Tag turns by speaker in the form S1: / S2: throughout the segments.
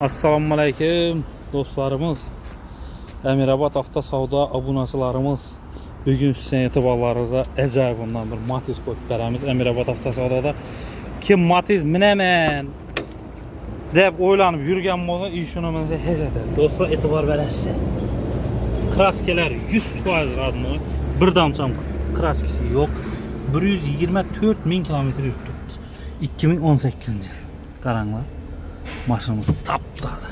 S1: Assalamu alaykum dostlarımız. Emirabad Avtosavdo obunachilarimiz. Bugün sizin etibarlarınıza acayip ondan bir Matiz koyup beramiz. Emirabad Avtosavdoda kim Matiz minemen deb o'ylanib yurgan bo'lsa, ishonimizga hech etadi. Do'stlar, e'tibor berasiz. Kraskeler 100% radnoy. Bir damcham kraskesi yok. 124 bin kilometre yurtdi. 2018 yıl. Qaranglar. Maşinimiz taptadı.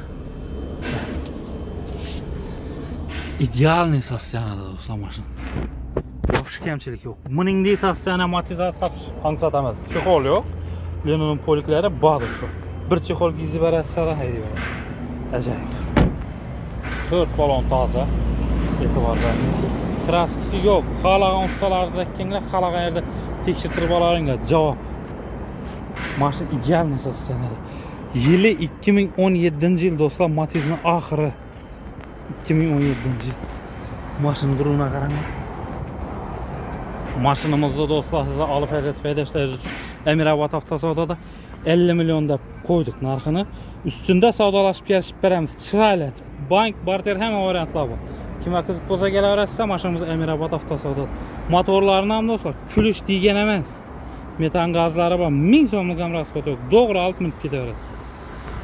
S1: İdealni sostoyanida do'stlar maşin. Yopish kamchilik yo'q. Buningdek sostoyana Matiz ansatamiz. Chexol yo'q. Linoleum poliklari bor do'stlar. Bir chexol gizib berasiz, haydayverasiz. Ajoyib. 4 balon toza. E'tibor bering. Kraskasi yo'q. Xalagan ustalaringiz aytganlar, xalagan yerda tekshirtirib olaringlar. Javob. Maşin idealni sostoyanida. Yılı 2017 yıl dostlar, Matiz'in ahırı 2017 yıl. Maşın durumuna qarang. Maşınımızda dostlar size alıp həcət paydaşlarınız için Emirabad Avtosavdoda 50 milyon da koyduk narxını. Üstünde savdalaşıp yarışıp beremiz. Çırayla bank, barter hemen variantlar var. Kime kızık boza geleversə maşınımız Emirabad Avtosavdoda. Motorlarına ham dostlar külüş deygen emas. Metan gazları var. 1000 so'mlik ham rasxod yo'q. Doğru alıp minib ketaverasiz.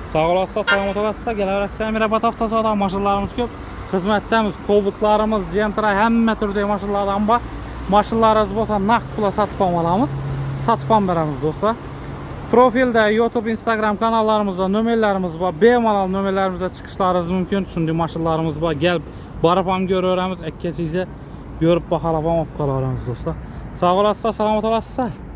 S1: Sağ olasizlar, salomat olasizlar. Kelaverasiz. Emirabad Avtosavdo maşinlarimiz ko'p. Xizmatdamiz. Kobutlarimiz, Gentra hamma turdagi maşinlardan bor. Maşinlaringiz bo'lsa naqd pula sotib olamiz. Sotib ham beramiz do'stlar. Profilda YouTube, Instagram kanallarımızda nömerlerimiz var. Bemalol nömerlerimizde chiqishlaringiz mumkin. Shunday maşinlarimiz bor. Gelib borib ham ko'raveramiz. Ikkisiga ko'rib baholab ham olib qolaveramiz do'stlar. Sağ olasizlar, salomat olasizlar.